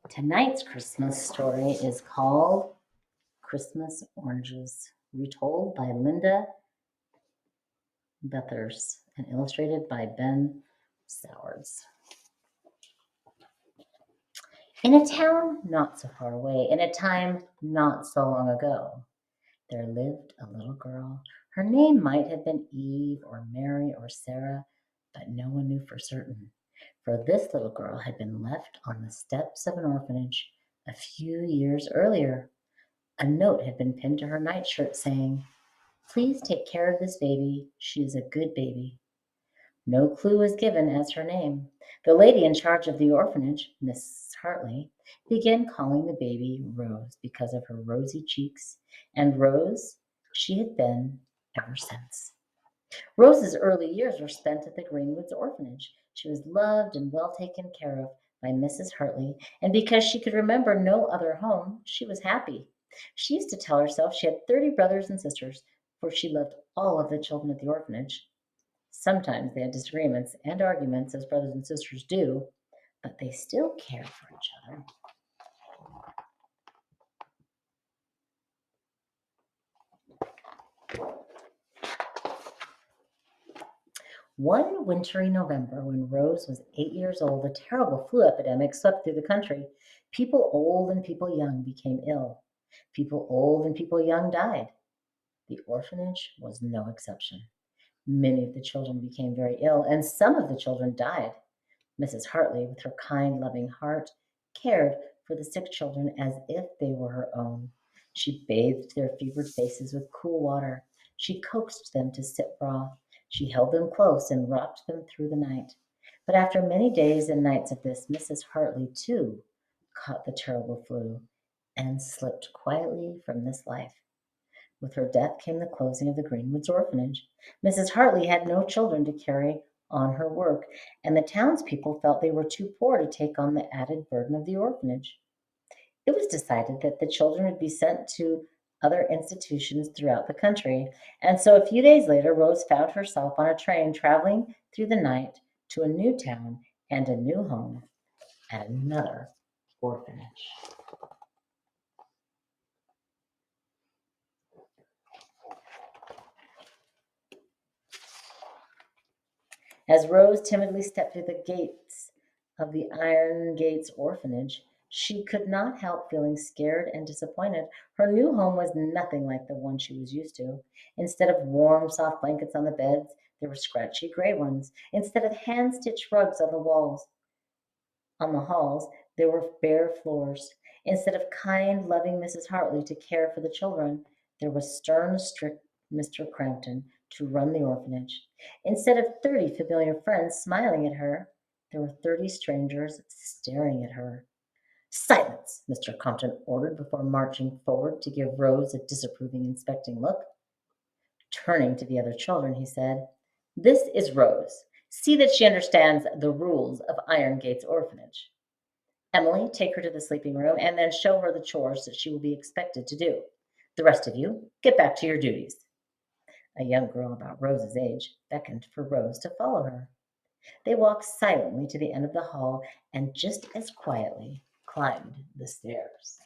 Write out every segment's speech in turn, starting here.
Tonight's Christmas story is called Christmas Oranges, retold by Linda Bethers and illustrated by Ben Sowards. In a town not so far away, in a time not so long ago, there lived a little girl. Her name might have been Eve or Mary or Sarah, but no one knew for certain. For this little girl had been left on the steps of an orphanage a few years earlier. A note had been pinned to her nightshirt saying, "Please take care of this baby. She is a good baby." No clue was given as her name. The lady in charge of the orphanage, Miss Hartley, began calling the baby Rose because of her rosy cheeks, and Rose she had been ever since. Rose's early years were spent at the Greenwoods orphanage. She was loved and well taken care of by Mrs. Hartley, and because she could remember no other home, she was happy. She used to tell herself she had 30 brothers and sisters, for she loved all of the children at the orphanage. Sometimes they had disagreements and arguments, as brothers and sisters do, but they still cared for each other. One wintry November, when Rose was 8 years old, a terrible flu epidemic swept through the country. People old and people young became ill. People old and people young died. The orphanage was no exception. Many of the children became very ill, and some of the children died. Mrs. Hartley, with her kind, loving heart, cared for the sick children as if they were her own. She bathed their fevered faces with cool water. She coaxed them to sip raw. She held them close and rocked them through the night. But after many days and nights of this, Mrs. Hartley, too, caught the terrible flu and slipped quietly from this life. With her death came the closing of the Greenwoods orphanage. Mrs. Hartley had no children to carry on her work, and the townspeople felt they were too poor to take on the added burden of the orphanage. It was decided that the children would be sent to other institutions throughout the country, and so a few days later, Rose found herself on a train traveling through the night to a new town and a new home at another orphanage. As Rose timidly stepped through the gates of the Iron Gates orphanage, she could not help feeling scared and disappointed. Her new home was nothing like the one she was used to. Instead of warm, soft blankets on the beds, there were scratchy gray ones. Instead of hand-stitched rugs on the halls, there were bare floors. Instead of kind, loving Mrs. Hartley to care for the children, there was stern, strict Mr. Crampton to run the orphanage. Instead of 30 familiar friends smiling at her, there were 30 strangers staring at her. "Silence!" Mr. Compton ordered before marching forward to give Rose a disapproving, inspecting look. Turning to the other children, he said, "This is Rose. See that she understands the rules of Iron Gates Orphanage. Emily, take her to the sleeping room and then show her the chores that she will be expected to do. The rest of you, get back to your duties." A young girl about Rose's age beckoned for Rose to follow her. They walked silently to the end of the hall and just as quietly climbed the stairs.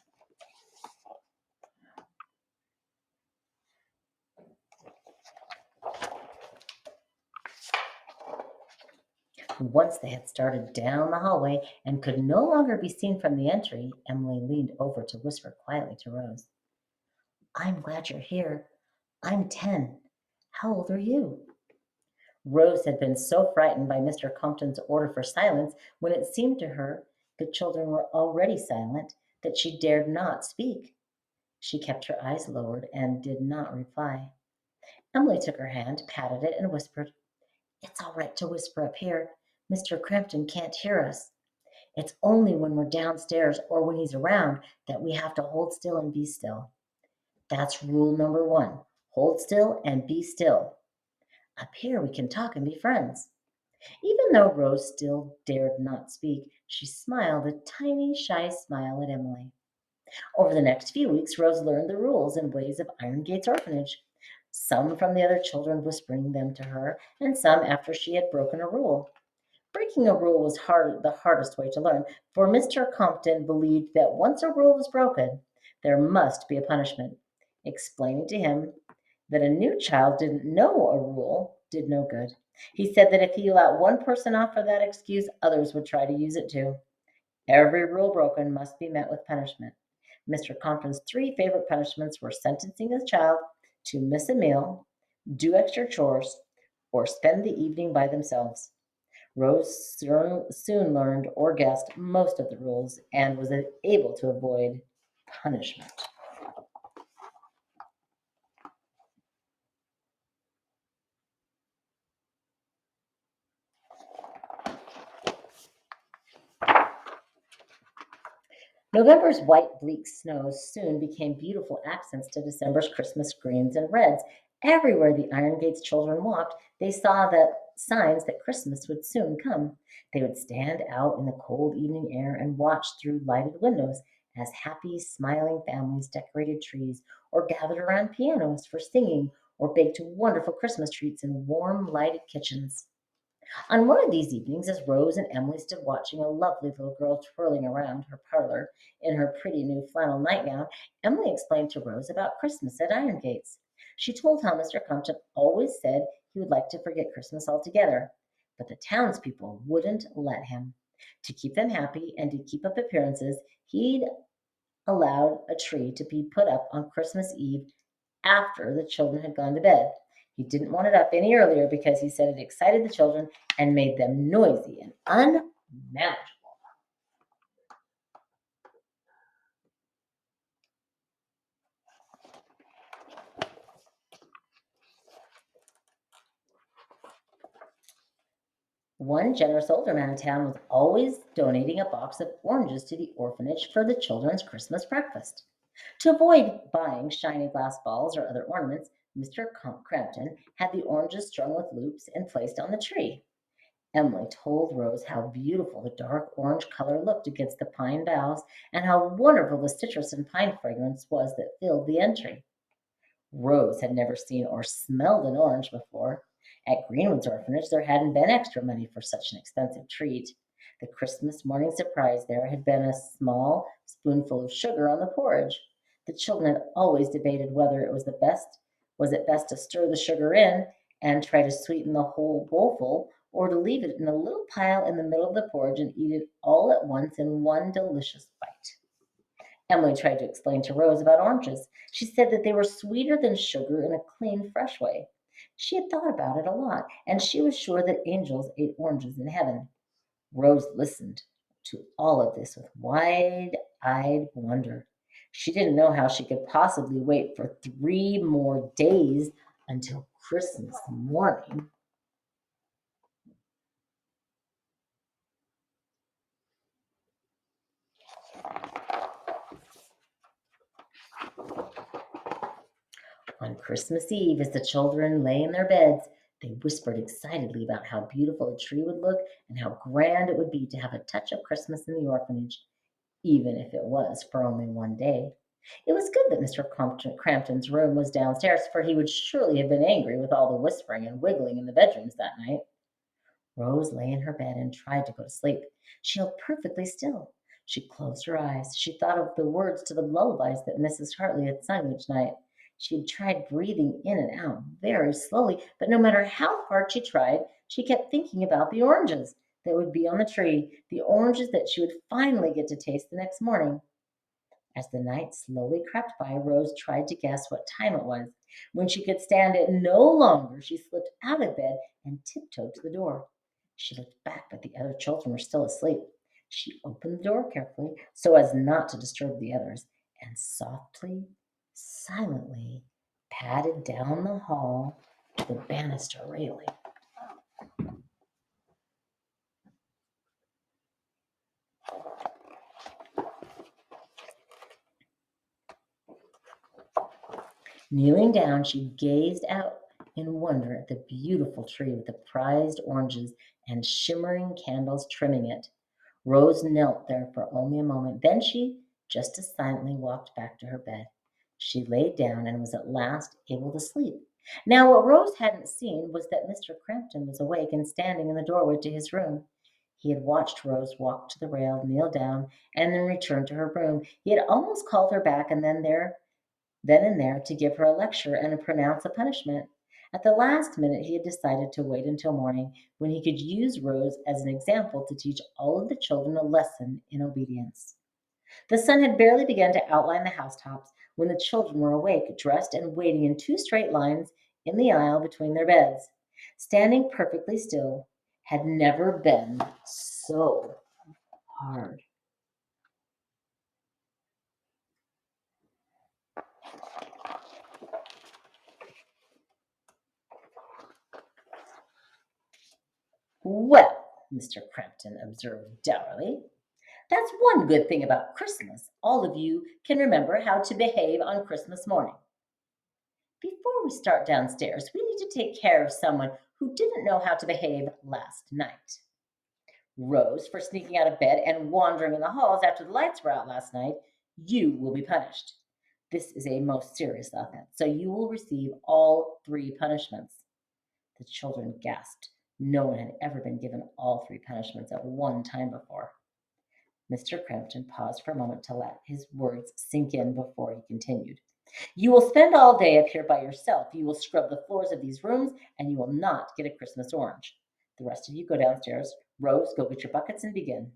Once they had started down the hallway and could no longer be seen from the entry, Emily leaned over to whisper quietly to Rose, "I'm glad you're here. I'm 10. How old are you?" Rose had been so frightened by Mr. Compton's order for silence when it seemed to her the children were already silent that she dared not speak. She kept her eyes lowered and did not reply. Emily took her hand, patted it, and whispered, "It's all right to whisper up here. Mr. Crampton can't hear us. It's only when we're downstairs or when he's around that we have to hold still and be still. That's rule number one. Hold still and be still. Up here we can talk and be friends." Even though Rose still dared not speak, she smiled a tiny, shy smile at Emily. Over the next few weeks, Rose learned the rules and ways of Iron Gates Orphanage, some from the other children whispering them to her, and some after she had broken a rule. Breaking breaking a rule was the hardest way to learn, for Mr. Compton believed that once a rule was broken, there must be a punishment. Explaining to him that a new child didn't know a rule did no good. He said that if he let one person off for that excuse, others would try to use it too. Every rule broken must be met with punishment. Mr. Compton's three favorite punishments were sentencing a child to miss a meal, do extra chores, or spend the evening by themselves. Rose soon learned or guessed most of the rules and was able to avoid punishment. November's white, bleak snows soon became beautiful accents to December's Christmas greens and reds. Everywhere the Iron Gates children walked, they saw the signs that Christmas would soon come. They would stand out in the cold evening air and watch through lighted windows as happy, smiling families decorated trees or gathered around pianos for singing or baked wonderful Christmas treats in warm, lighted kitchens. On one of these evenings, as Rose and Emily stood watching a lovely little girl twirling around her parlor in her pretty new flannel nightgown, Emily explained to Rose about Christmas at Iron Gates. She told how Mr. Compton always said he would like to forget Christmas altogether, but the townspeople wouldn't let him. To keep them happy and to keep up appearances, he'd allowed a tree to be put up on Christmas Eve after the children had gone to bed. He didn't want it up any earlier because he said it excited the children and made them noisy and unmanageable. One generous older man in town was always donating a box of oranges to the orphanage for the children's Christmas breakfast. To avoid buying shiny glass balls or other ornaments, Mr. Crampton had the oranges strung with loops and placed on the tree. Emily told Rose how beautiful the dark orange color looked against the pine boughs and how wonderful the citrus and pine fragrance was that filled the entry. Rose had never seen or smelled an orange before. At Greenwood's orphanage, there hadn't been extra money for such an expensive treat. The Christmas morning surprise there had been a small spoonful of sugar on the porridge. The children had always debated whether was it best to stir the sugar in and try to sweeten the whole bowlful, or to leave it in a little pile in the middle of the porridge and eat it all at once in one delicious bite. Emily tried to explain to Rose about oranges. She said that they were sweeter than sugar in a clean, fresh way. She had thought about it a lot, and she was sure that angels ate oranges in heaven. Rose listened to all of this with wide eyed wonder. She didn't know how she could possibly wait for 3 more days until Christmas morning. On Christmas Eve, as the children lay in their beds, they whispered excitedly about how beautiful a tree would look and how grand it would be to have a touch of Christmas in the orphanage, even if it was for only one day. It was good that Mr. Crampton's room was downstairs, for he would surely have been angry with all the whispering and wiggling in the bedrooms that night. Rose lay in her bed and tried to go to sleep. She held perfectly still. She closed her eyes. She thought of the words to the lullabies that Mrs. Hartley had sung each night. She had tried breathing in and out very slowly, but no matter how hard she tried, she kept thinking about the oranges that would be on the tree, the oranges that she would finally get to taste the next morning. As the night slowly crept by, Rose tried to guess what time it was. When she could stand it no longer, she slipped out of bed and tiptoed to the door. She looked back, but the other children were still asleep. She opened the door carefully so as not to disturb the others, and softly, silently padded down the hall to the banister railing. Kneeling down, she gazed out in wonder at the beautiful tree with the prized oranges and shimmering candles trimming it. Rose knelt there for only a moment. Then she just as silently walked back to her bed. She lay down and was at last able to sleep. Now, what Rose hadn't seen was that Mr. Crampton was awake and standing in the doorway to his room. He had watched Rose walk to the rail, kneel down, and then return to her room. He had almost called her back and then and there to give her a lecture and pronounce a punishment. At the last minute, he had decided to wait until morning, when he could use Rose as an example to teach all of the children a lesson in obedience. The sun had barely begun to outline the housetops when the children were awake, dressed, and waiting in two straight lines in the aisle between their beds. Standing perfectly still had never been so hard. Well, Mr. Crampton observed dourly, that's one good thing about Christmas. All of you can remember how to behave on Christmas morning. Before we start downstairs, we need to take care of someone who didn't know how to behave last night. Rose, for sneaking out of bed and wandering in the halls after the lights were out last night, you will be punished. This is a most serious offense, so you will receive all three punishments. The children gasped. No one had ever been given all three punishments at one time before. Mr. Crampton paused for a moment to let his words sink in before he continued. You will spend all day up here by yourself. You will scrub the floors of these rooms, and you will not get a Christmas orange. The rest of you go downstairs. Rose, go get your buckets and begin.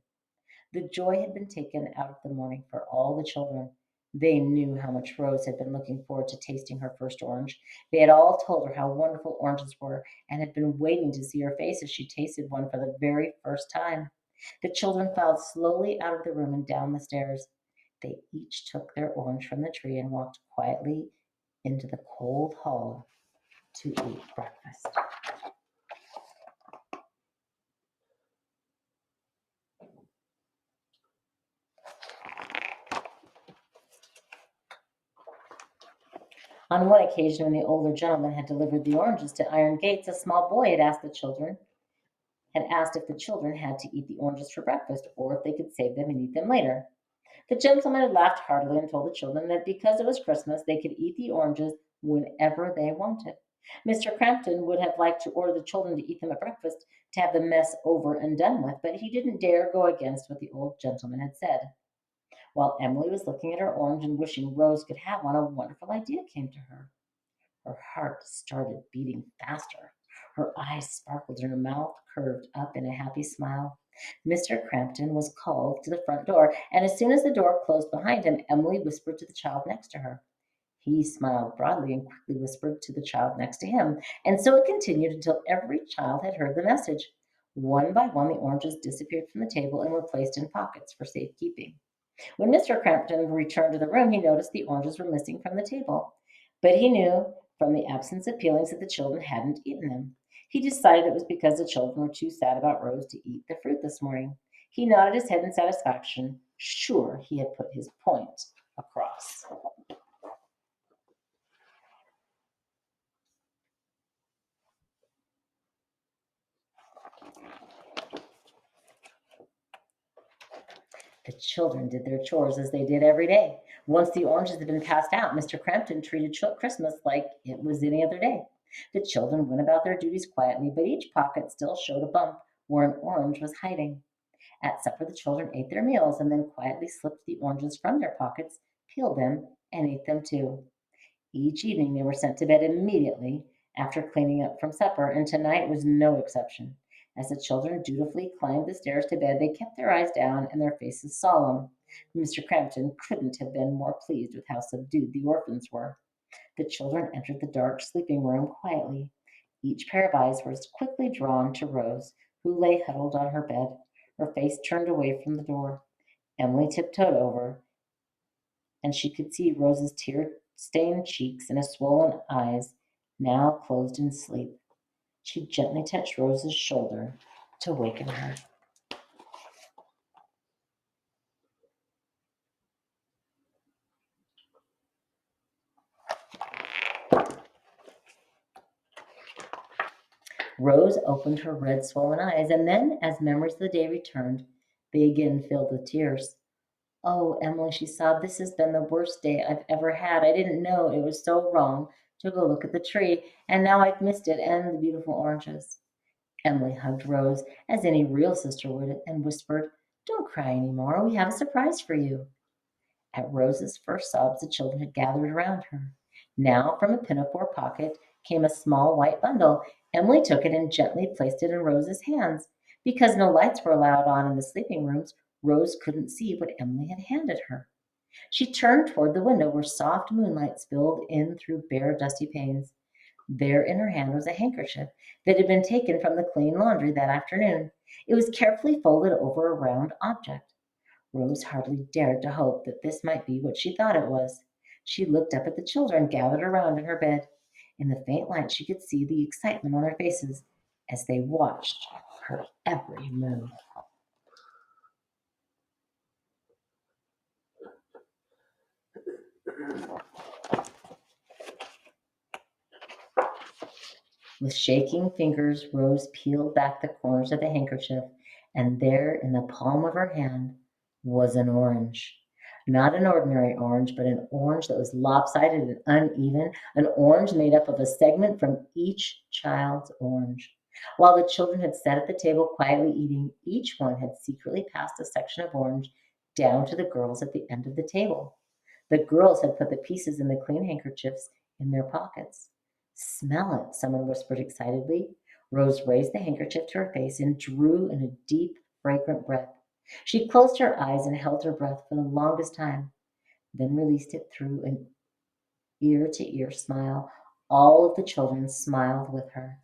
The joy had been taken out of the morning for all the children. They knew how much Rose had been looking forward to tasting her first orange. They had all told her how wonderful oranges were and had been waiting to see her face as she tasted one for the very first time. The children filed slowly out of the room and down the stairs. They each took their orange from the tree and walked quietly into the cold hall to eat breakfast. On one occasion, when the older gentleman had delivered the oranges to iron gates, a small boy had asked if the children had to eat the oranges for breakfast or if they could save them and eat them later. The gentleman had laughed heartily and told the children that because it was Christmas, they could eat the oranges whenever they wanted. Mr. Crampton would have liked to order the children to eat them at breakfast to have the mess over and done with, but he didn't dare go against what the old gentleman had said. While Emily was looking at her orange and wishing Rose could have one, a wonderful idea came to her. Her heart started beating faster. Her eyes sparkled and her mouth curved up in a happy smile. Mr. Crampton was called to the front door, and as soon as the door closed behind him, Emily whispered to the child next to her. He smiled broadly and quickly whispered to the child next to him, and so it continued until every child had heard the message. One by one, the oranges disappeared from the table and were placed in pockets for safekeeping. When Mr. Crampton returned to the room, he noticed the oranges were missing from the table, but he knew from the absence of peelings that the children hadn't eaten them. He decided it was because the children were too sad about Rose to eat the fruit this morning. He nodded his head in satisfaction, sure he had put his point across. The children did their chores as they did every day. Once the oranges had been passed out, Mr. Crampton treated Christmas like it was any other day. The children went about their duties quietly, but each pocket still showed a bump where an orange was hiding. At supper, the children ate their meals and then quietly slipped the oranges from their pockets, peeled them, and ate them too. Each evening they were sent to bed immediately after cleaning up from supper, and tonight was no exception. As the children dutifully climbed the stairs to bed, they kept their eyes down and their faces solemn. Mr. Crampton couldn't have been more pleased with how subdued the orphans were. The children entered the dark sleeping room quietly. Each pair of eyes was quickly drawn to Rose, who lay huddled on her bed, her face turned away from the door. Emily tiptoed over, and she could see Rose's tear-stained cheeks and swollen eyes, now closed in sleep. She gently touched Rose's shoulder to waken her. Rose opened her red, swollen eyes, and then, as memories of the day returned, they again filled with tears. "Oh, Emily," she sobbed, "this has been the worst day I've ever had. I didn't know it was so wrong to go look at the tree, and now I've missed it and the beautiful oranges." Emily hugged Rose as any real sister would and whispered, "Don't cry any more. We have a surprise for you." At Rose's first sobs, the children had gathered around her. Now, from a pinafore pocket came a small white bundle. Emily took it and gently placed it in Rose's hands. Because no lights were allowed on in the sleeping rooms, Rose couldn't see what Emily had handed her. She turned toward the window where soft moonlight spilled in through bare, dusty panes. There in her hand was a handkerchief that had been taken from the clean laundry that afternoon. It was carefully folded over a round object. Rose hardly dared to hope that this might be what she thought it was. She looked up at the children gathered around in her bed. In the faint light, she could see the excitement on their faces as they watched her every move. With shaking fingers, Rose peeled back the corners of the handkerchief, and there in the palm of her hand was an orange. Not an ordinary orange, but an orange that was lopsided and uneven, an orange made up of a segment from each child's orange. While the children had sat at the table quietly eating, each one had secretly passed a section of orange down to the girls at the end of the table. The girls had put the pieces in the clean handkerchiefs in their pockets. "Smell it," someone whispered excitedly. Rose raised the handkerchief to her face and drew in a deep, fragrant breath. She closed her eyes and held her breath for the longest time, then released it through an ear to ear smile. All of the children smiled with her.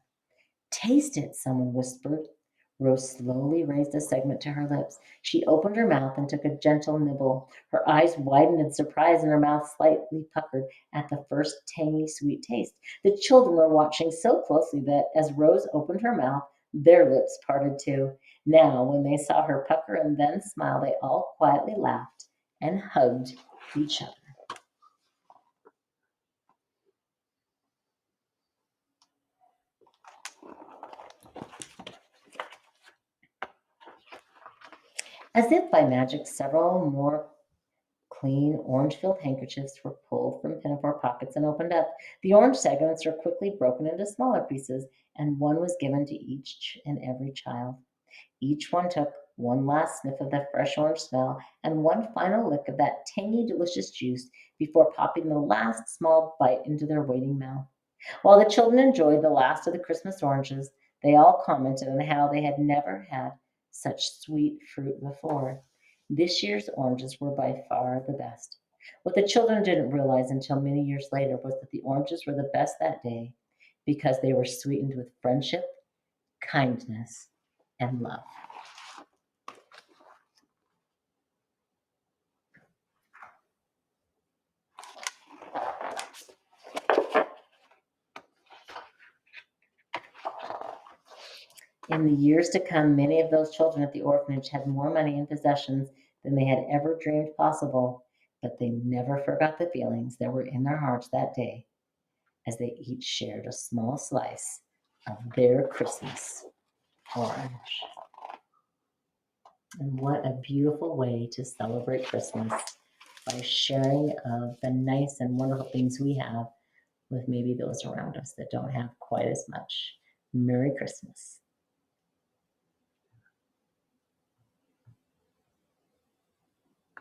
"Taste it," someone whispered. Rose slowly raised a segment to her lips. She opened her mouth and took a gentle nibble. Her eyes widened in surprise and her mouth slightly puckered at the first tangy, sweet taste. The children were watching so closely that as Rose opened her mouth, their lips parted too. Now, when they saw her pucker and then smile, they all quietly laughed and hugged each other. As if by magic, several more clean, orange-filled handkerchiefs were pulled from pinafore pockets and opened up. The orange segments were quickly broken into smaller pieces, and one was given to each and every child. Each one took one last sniff of the fresh orange smell and one final lick of that tangy, delicious juice before popping the last small bite into their waiting mouth. While the children enjoyed the last of the Christmas oranges, they all commented on how they had never had such sweet fruit before. This year's oranges were by far the best. What the children didn't realize until many years later was that the oranges were the best that day because they were sweetened with friendship, kindness, and love. In the years to come, many of those children at the orphanage had more money and possessions than they had ever dreamed possible, but they never forgot the feelings that were in their hearts that day as they each shared a small slice of their Christmas orange. And what a beautiful way to celebrate Christmas by sharing of the nice and wonderful things we have with maybe those around us that don't have quite as much. Merry Christmas.